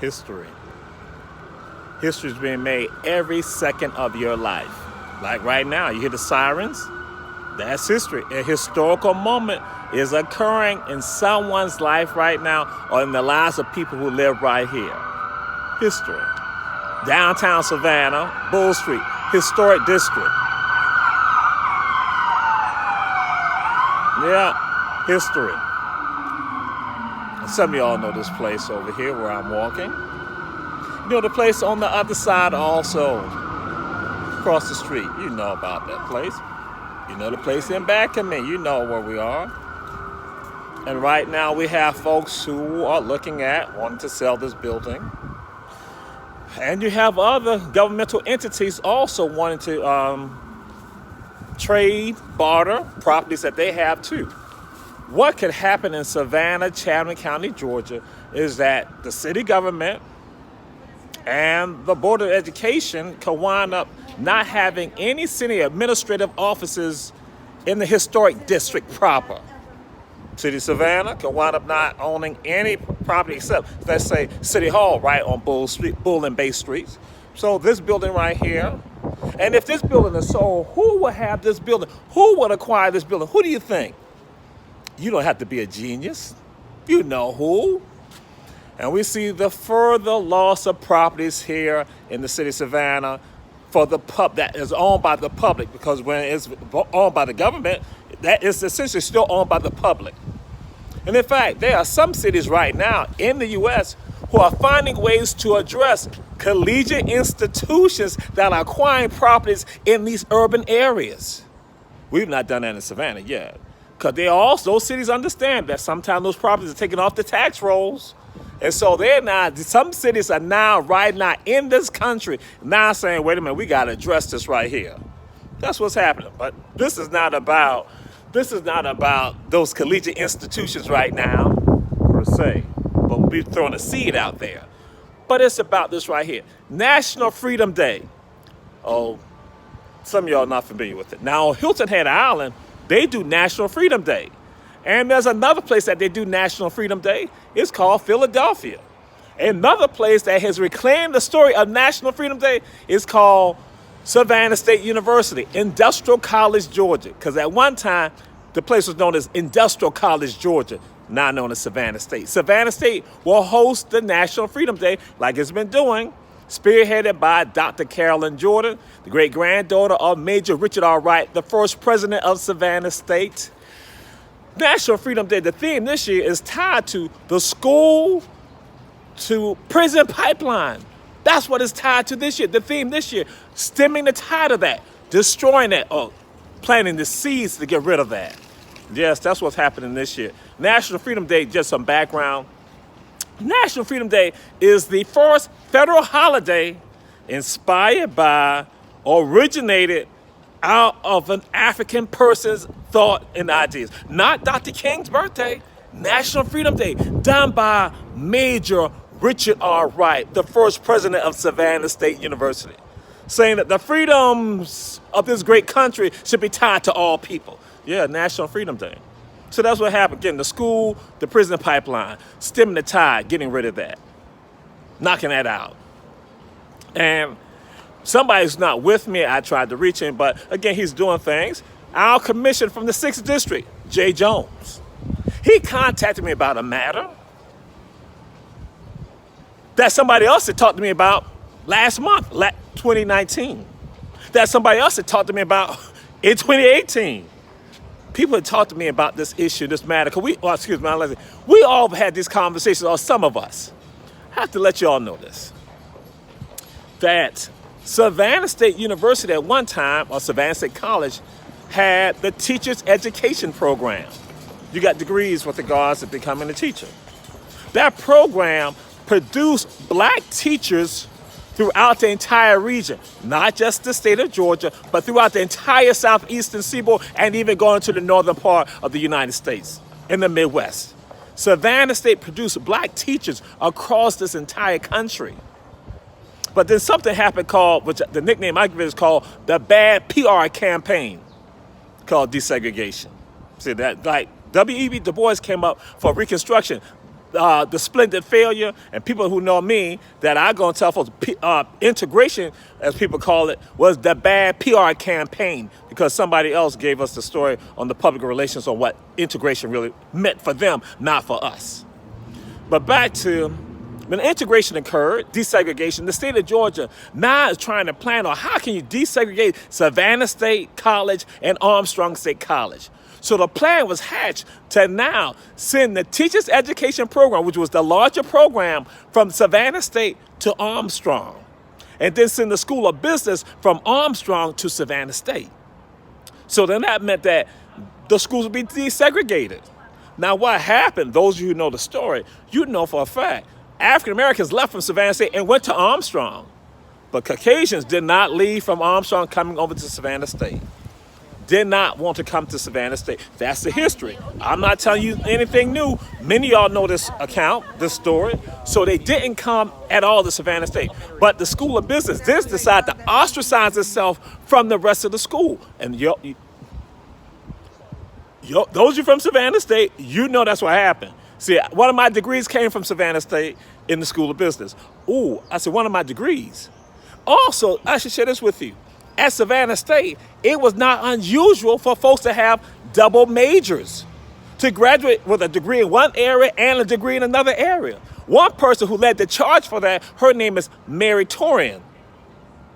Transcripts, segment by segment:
History. History is being made every second of your life. Like right now, you hear the sirens? That's history. A historical moment is occurring in someone's life right now or in the lives of people who live right here. History. Downtown Savannah, Bull Street, historic district. Yeah, history. Some of y'all know this place over here where I'm walking. You know the place on the other side also, across the street. You know about that place. You know the place in back of me. You know where we are. And right now we have folks who are looking at wanting to sell this building. And you have other governmental entities also wanting to trade, barter properties that they have too. What could happen in Savannah, Chatham County, Georgia, is that the city government and the Board of Education could wind up not having any city administrative offices in the historic district proper. City of Savannah could wind up not owning any property except, let's say, City Hall right on Bull and Bay Streets. So this building right here, and if this building is sold, who would have this building? Who would acquire this building? Who do you think? You don't have to be a genius. You know who. And we see the further loss of properties here in the city of Savannah for the that is owned by the public, because when it's owned by the government, that is essentially still owned by the public. And in fact, there are some cities right now in the U.S. who are finding ways to address collegiate institutions that are acquiring properties in these urban areas. We've not done that in Savannah yet, because those cities understand that sometimes those properties are taken off the tax rolls. And so some cities are now, right now in this country, now saying, wait a minute, we got to address this right here. That's what's happening. But this is not about those collegiate institutions right now, per se. But we're throwing a seed out there. But it's about this right here. National Freedom Day. Oh, some of y'all are not familiar with it. Now, on Hilton Head Island, they do National Freedom Day. And there's another place that they do National Freedom Day. It's called Philadelphia. Another place that has reclaimed the story of National Freedom Day is called Savannah State University, Industrial College, Georgia. Because at one time, the place was known as Industrial College, Georgia, now known as Savannah State. Savannah State will host the National Freedom Day like it's been doing, spearheaded by Dr. Carolyn Jordan, the great-granddaughter of Major Richard R. Wright, the first president of Savannah State. National Freedom Day, the theme this year is tied to the school to prison pipeline. That's what it's tied to this year. The theme this year, stemming the tide of that, destroying that, or planting the seeds to get rid of that. Yes, that's what's happening this year. National Freedom Day, just some background. National Freedom Day is the first federal holiday inspired by, originated out of an African person's thought and ideas. Not Dr. King's birthday. National Freedom Day, done by Major Richard R. Wright, the first president of Savannah State University, saying that the freedoms of this great country should be tied to all people. Yeah, National Freedom Day. So that's what happened. Getting the school, the prison pipeline, stemming the tide, getting rid of that, knocking that out. And somebody's not with me. I tried to reach him, but again, he's doing things. Our commissioner from the 6th District, Jay Jones, he contacted me about a matter that somebody else had talked to me about last month, 2019. That somebody else had talked to me about in 2018. People had talked to me about this issue, this matter. We all had these conversations, or some of us. I have to let you all know this. That Savannah State University at one time, or Savannah State College, had the teacher's education program. You got degrees with regards to becoming a teacher. That program produced black teachers throughout the entire region, not just the state of Georgia, but throughout the entire southeastern seaboard and even going to the northern part of the United States, in the Midwest. Savannah State produced black teachers across this entire country. But then something happened called, which the nickname I give it is called the bad PR campaign, called desegregation. See that, like W.E.B. Du Bois came up for Reconstruction. the Splendid failure, and people who know me, that I'm going to tell folks, integration, as people call it, was the bad PR campaign, because somebody else gave us the story on the public relations on what integration really meant for them, not for us. But back to when integration occurred, desegregation, the state of Georgia now is trying to plan on how can you desegregate Savannah State College and Armstrong State College. So the plan was hatched to now send the Teachers Education Program, which was the larger program, from Savannah State to Armstrong, and then send the School of Business from Armstrong to Savannah State. So then that meant that the schools would be desegregated. Now what happened, those of you who know the story, you know for a fact, African Americans left from Savannah State and went to Armstrong. But Caucasians did not leave from Armstrong coming over to Savannah State. Did not want to come to Savannah State. That's the history. I'm not telling you anything new. Many of y'all know this account, this story. So they didn't come at all to Savannah State. But the School of Business did decide to ostracize itself from the rest of the school. And those of you from Savannah State, you know that's what happened. See, one of my degrees came from Savannah State in the School of Business. Ooh, I said one of my degrees. Also, I should share this with you. At Savannah State, it was not unusual for folks to have double majors, to graduate with a degree in one area and a degree in another area. One person who led the charge for that, her name is Mary Torian.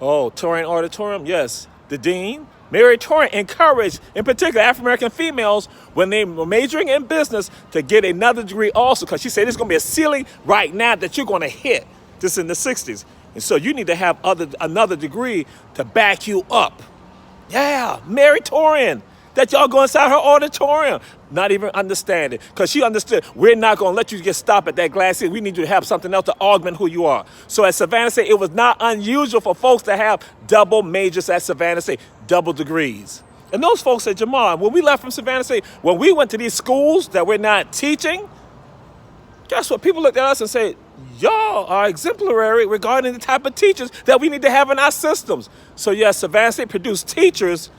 Oh, Torian Auditorium, yes, the dean. Mary Torian encouraged, in particular, African-American females, when they were majoring in business, to get another degree also, because she said there's going to be a ceiling right now that you're going to hit. This in the 60s. And so you need to have another degree to back you up. Yeah, Mary Torian, that y'all go inside her auditorium. Not even understand it, because she understood we're not going to let you get stopped at that glass ceiling. We need you to have something else to augment who you are. So at Savannah State, it was not unusual for folks to have double majors at Savannah State, double degrees. And those folks said, Jamal, when we left from Savannah State, when we went to these schools that we're not teaching, guess what? People looked at us and said, y'all are exemplary regarding the type of teachers that we need to have in our systems. So yes, Savannah State produced teachers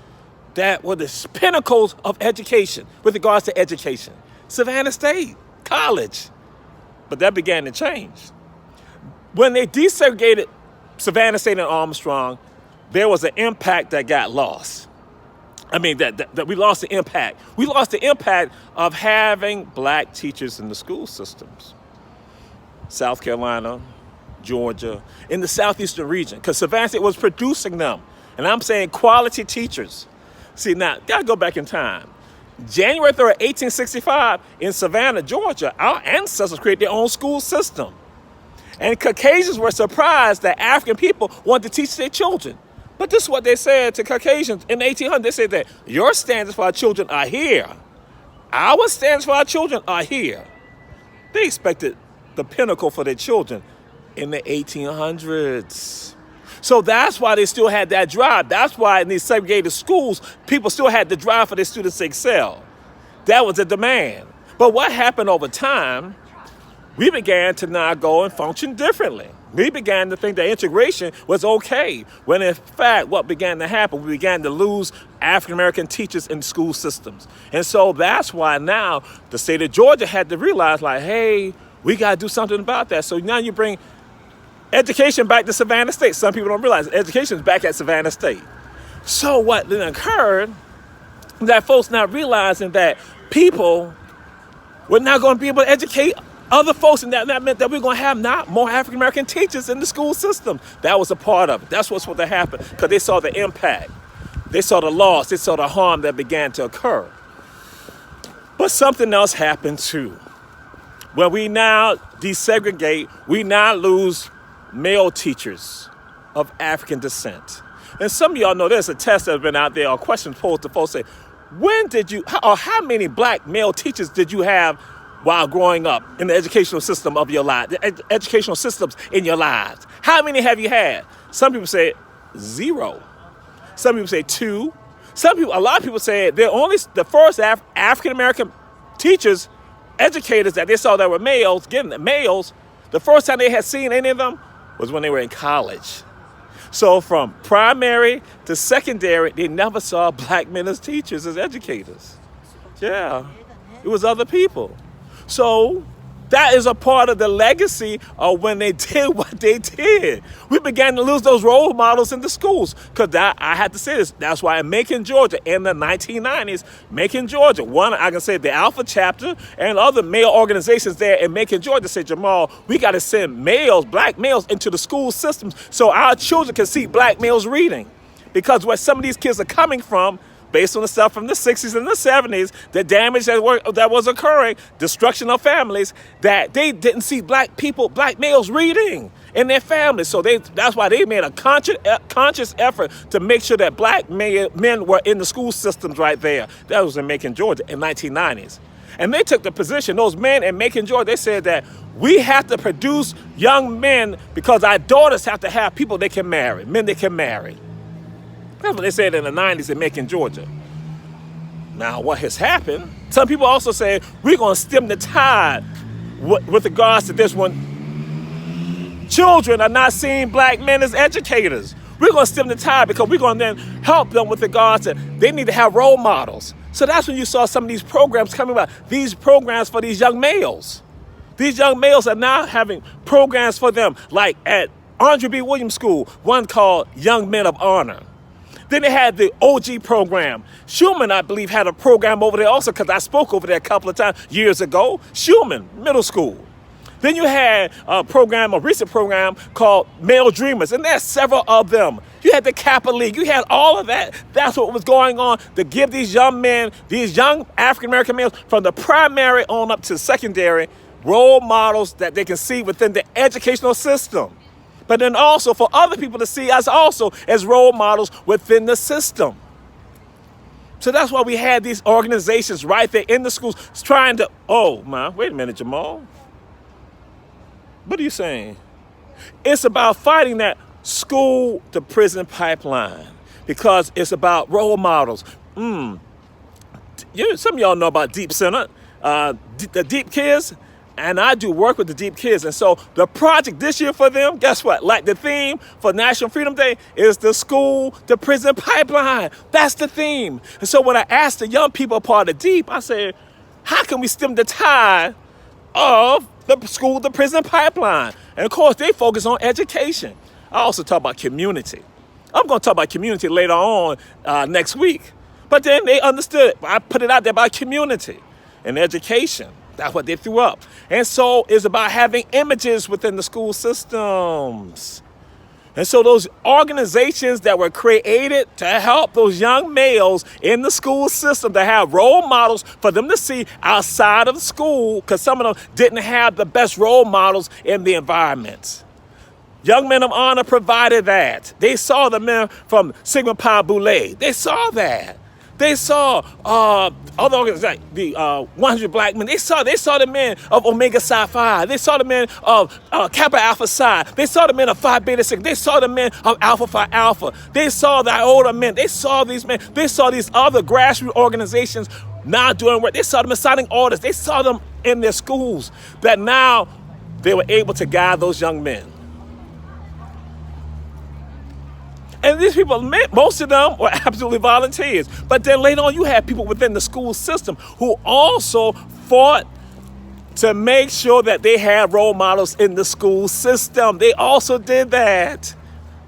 that were the pinnacles of education with regards to education. Savannah State College. But that began to change. When they desegregated Savannah State and Armstrong, there was an impact that got lost. I mean, that we lost the impact. We lost the impact of having black teachers in the school systems. South Carolina, Georgia, in the southeastern region, because Savannah State was producing them. And I'm saying quality teachers. See, now, gotta go back in time. January 3rd, 1865, in Savannah, Georgia, our ancestors created their own school system. And Caucasians were surprised that African people wanted to teach their children. But this is what they said to Caucasians in the 1800s. They said that your standards for our children are here. Our standards for our children are here. They expected the pinnacle for their children in the 1800s. So that's why they still had that drive. That's why in these segregated schools, people still had the drive for their students to excel. That was a demand. But what happened over time, we began to now go and function differently. We began to think that integration was okay, when in fact what began to happen, we began to lose African-American teachers in school systems. And so that's why now the state of Georgia had to realize, like, hey, we got to do something about that. So now you bring education back to Savannah State. Some people don't realize education is back at Savannah State. So what then occurred, that folks not realizing that people were not going to be able to educate other folks, and that meant that we're going to have not more African-American teachers in the school system. That was a part of it. That's what's supposed to happen, because they saw the impact. They saw the loss. They saw the harm that began to occur. But something else happened too. When we now desegregate, we now lose male teachers of African descent. And some of y'all know there's a test that's been out there, or questions posed to folks say, how many black male teachers did you have while growing up in the educational system of your life, the educational systems in your lives? How many have you had? Some people say 0. Some people say 2. A lot of people say they're only the first African-American teachers, educators that they saw that were males, the first time they had seen any of them was when they were in college. So from primary to secondary, they never saw black men as teachers, as educators. Yeah, it was other people. So That is a part of the legacy of when they did what they did. We began to lose those role models in the schools. Because I had to say this. That's why in Macon, Georgia, in the 1990s, Macon, Georgia, one, I can say the Alpha chapter and other male organizations there in Macon, Georgia said, Jamal, we got to send males, black males, into the school systems so our children can see black males reading. Because where some of these kids are coming from, based on the stuff from the 60s and the 70s, the damage that was occurring, destruction of families, that they didn't see black males reading in their families. So that's why they made a conscious effort to make sure that black men were in the school systems right there. That was in Macon, Georgia in 1990s. And they took the position, those men in Macon, Georgia, they said that we have to produce young men because our daughters have to have people they can marry, men they can marry. That's what they said in the 90s in Macon, Georgia. Now, what has happened, some people also say, we're going to stem the tide with regards to this one. Children are not seeing black men as educators. We're going to stem the tide because we're going to then help them with regards to they need to have role models. So that's when you saw some of these programs coming about, these programs for these young males. These young males are now having programs for them, like at Andrew B. Williams School, one called Young Men of Honor. Then they had the OG program. Schumann, I believe, had a program over there also because I spoke over there a couple of times years ago. Schumann Middle School. Then you had a recent program called Male Dreamers, and there's several of them. You had the Kappa League. You had all of that. That's what was going on to give these young men, these young African-American males from the primary on up to secondary, role models that they can see within the educational system. But then also for other people to see us also as role models within the system. So that's why we had these organizations right there in the schools trying to, wait a minute, Jamal. What are you saying? It's about fighting that school to prison pipeline because it's about role models. Some of y'all know about Deep Center, the Deep Kids. And I do work with the Deep Kids. And so the project this year for them, guess what? Like the theme for National Freedom Day is the school to prison pipeline. That's the theme. And so when I asked the young people part of Deep, I said, how can we stem the tide of the school to prison pipeline? And of course, they focus on education. I also talk about community. I'm going to talk about community later on next week. But then they understood. I put it out there about community and education. That's what they threw up. And so it's about having images within the school systems. And so those organizations that were created to help those young males in the school system to have role models for them to see outside of school, because some of them didn't have the best role models in the environment. Young Men of Honor provided that. They saw the men from Sigma Pi Boule. They saw that. They saw other organizations like the 100 Black Men. They saw the men of Omega Psi Phi. They saw the men of Kappa Alpha Psi. They saw the men of Phi Beta Sigma. They saw the men of Alpha Phi Alpha. They saw the Iota men. They saw these men. They saw these other grassroots organizations now doing work. They saw them assigning orders. They saw them in their schools that now they were able to guide those young men. And these people, most of them were absolutely volunteers. But then later on, you had people within the school system who also fought to make sure that they had role models in the school system. They also did that.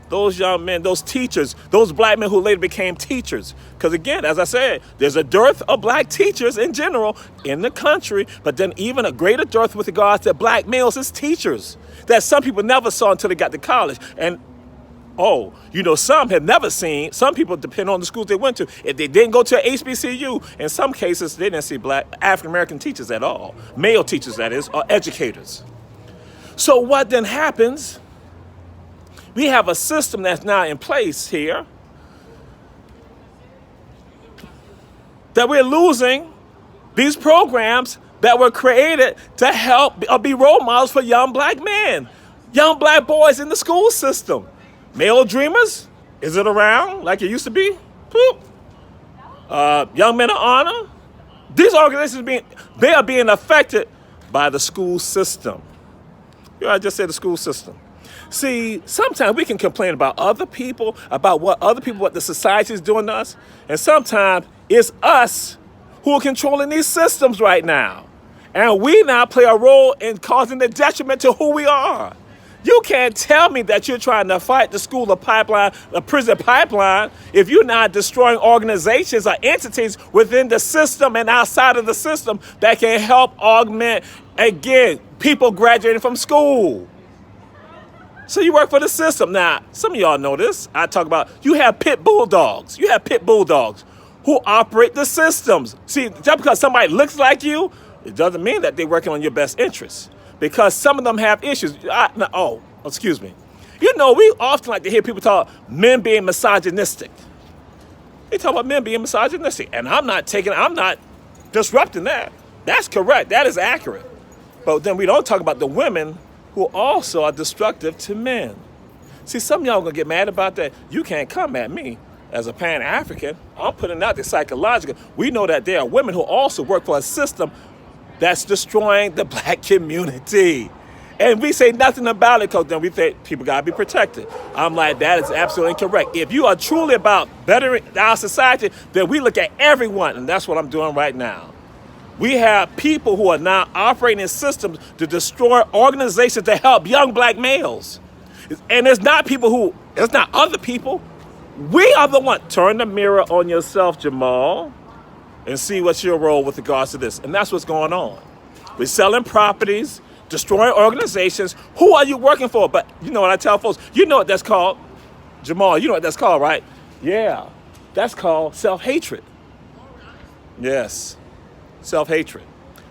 Those young men, those teachers, those black men who later became teachers. Because again, as I said, there's a dearth of black teachers in general in the country, but then even a greater dearth with regards to black males as teachers that some people never saw until they got to college. And some have never seen, some people depend on the schools they went to. If they didn't go to a HBCU, in some cases, they didn't see black African-American teachers at all. Male teachers, that is, or educators. So what then happens, we have a system that's now in place here that we're losing these programs that were created to help or be role models for young black men, young black boys in the school system. Male Dreamers, is it around like it used to be? Young Men of Honor. These organizations they are being affected by the school system. I just said the school system. See, sometimes we can complain about other people, about what the society is doing to us, and sometimes it's us who are controlling these systems right now. And we now play a role in causing the detriment to who we are. You can't tell me that you're trying to fight the school of pipeline, the prison pipeline, if you're not destroying organizations or entities within the system and outside of the system that can help augment, again, people graduating from school. So you work for the system. Now, some of y'all know this. I talk about, you have pit bulldogs. You have pit bulldogs who operate the systems. See, just because somebody looks like you, it doesn't mean that they're working on your best interests. Because some of them have issues. Excuse me. You know, we often like to hear people talk men being misogynistic. They talk about men being misogynistic. And I'm not disrupting that. That's correct. That is accurate. But then we don't talk about the women who also are destructive to men. See, some of y'all are going to get mad about that. You can't come at me as a Pan-African. I'm putting out the psychological. We know that there are women who also work for a system that's destroying the black community. And we say nothing about it because then we think people got to be protected. I'm like, that is absolutely incorrect. If you are truly about bettering our society, then we look at everyone, and that's what I'm doing right now. We have people who are now operating in systems to destroy organizations to help young black males. And it's not other people. We are the one. Turn the mirror on yourself, Jamal, and see what's your role with regards to this. And that's what's going on. We're selling properties, destroying organizations. Who are you working for? But you know what I tell folks? You know what that's called? Jamal, you know what that's called, right? Yeah, that's called self-hatred. Yes, self-hatred.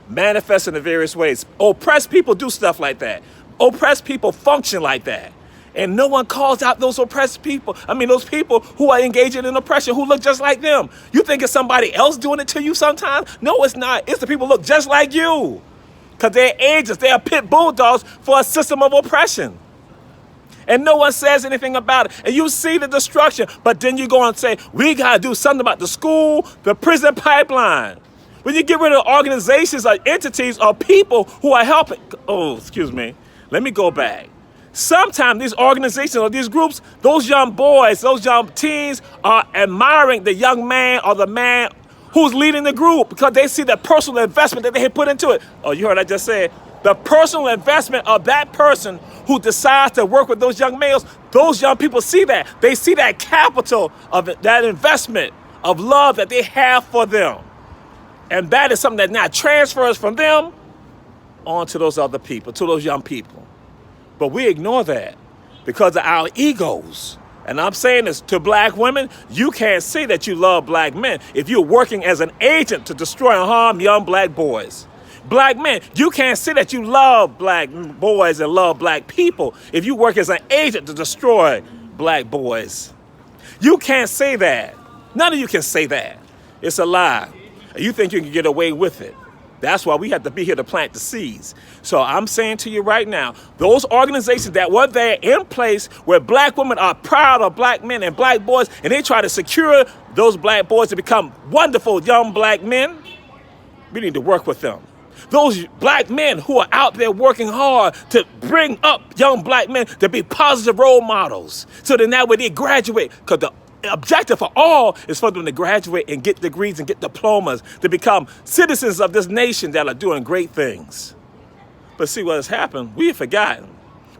Manifest in the various ways. Oppressed people do stuff like that. Oppressed people function like that. And no one calls out those oppressed people. Those people who are engaging in oppression, who look just like them. You think it's somebody else doing it to you sometimes? No, it's not. It's the people who look just like you. Because they're agents. They are pit bulldogs for a system of oppression. And no one says anything about it. And you see the destruction. But then you go and say, we got to do something about the school, the prison pipeline. When you get rid of organizations or entities or people who are helping. Let me go back. Sometimes these organizations or these groups, those young boys, those young teens are admiring the young man or the man who's leading the group because they see the personal investment that they had put into it. Oh, you heard I just said, the personal investment of that person who decides to work with those young males, those young people see that. They see that capital of that investment of love that they have for them. And that is something that now transfers from them onto those other people, to those young people. But we ignore that because of our egos. And I'm saying this to black women, you can't say that you love black men if you're working as an agent to destroy and harm young black boys. Black men, you can't say that you love black boys and love black people if you work as an agent to destroy black boys. You can't say that. None of you can say that. It's a lie. You think you can get away with it. That's why we have to be here to plant the seeds. So I'm saying to you right now, those organizations that were there in place where black women are proud of black men and black boys, and they try to secure those black boys to become wonderful young black men, we need to work with them. Those black men who are out there working hard to bring up young black men to be positive role models so that now when they graduate, because the objective for all is for them to graduate and get degrees and get diplomas to become citizens of this nation that are doing great things. But see what has happened? We have forgotten.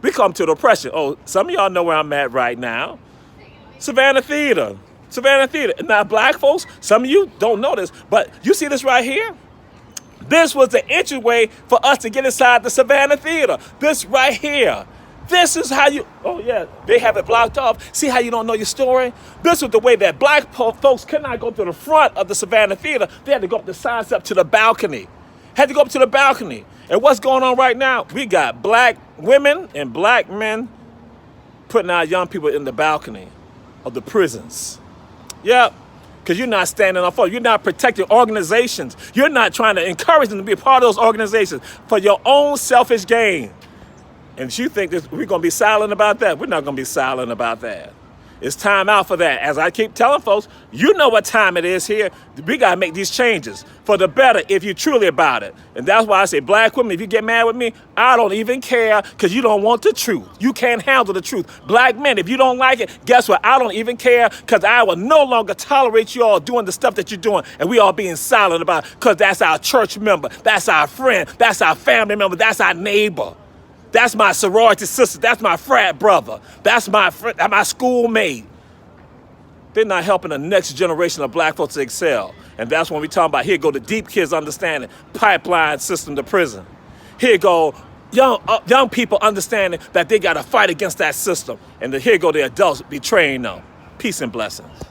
We come to the oppression. Oh, some of y'all know where I'm at right now. Savannah Theater. Now, black folks, some of you don't know this, but you see this right here? This was the entryway for us to get inside the Savannah Theater. This right here. This is how you, they have it blocked off. See how you don't know your story? This was the way that black folks could not go to the front of the Savannah Theater. They had to go up the sides up to the balcony. And what's going on right now? We got black women and black men putting our young people in the balcony of the prisons. Yep. Because you're not standing up for it. You're not protecting organizations. You're not trying to encourage them to be a part of those organizations for your own selfish gain. And you think that we're going to be silent about that? We're not going to be silent about that. It's time out for that. As I keep telling folks, you know what time it is here. We got to make these changes for the better if you're truly about it. And that's why I say, black women, if you get mad with me, I don't even care, because you don't want the truth. You can't handle the truth. Black men, if you don't like it, guess what? I don't even care, because I will no longer tolerate you all doing the stuff that you're doing and we all being silent about it, because that's our church member, that's our friend, that's our family member, that's our neighbor. That's my sorority sister. That's my frat brother. That's my schoolmate. They're not helping the next generation of black folks to excel. And that's when we talk about, here go the deep kids understanding pipeline system to prison. Here go young people understanding that they got to fight against that system. And here go the adults betraying them. Peace and blessings.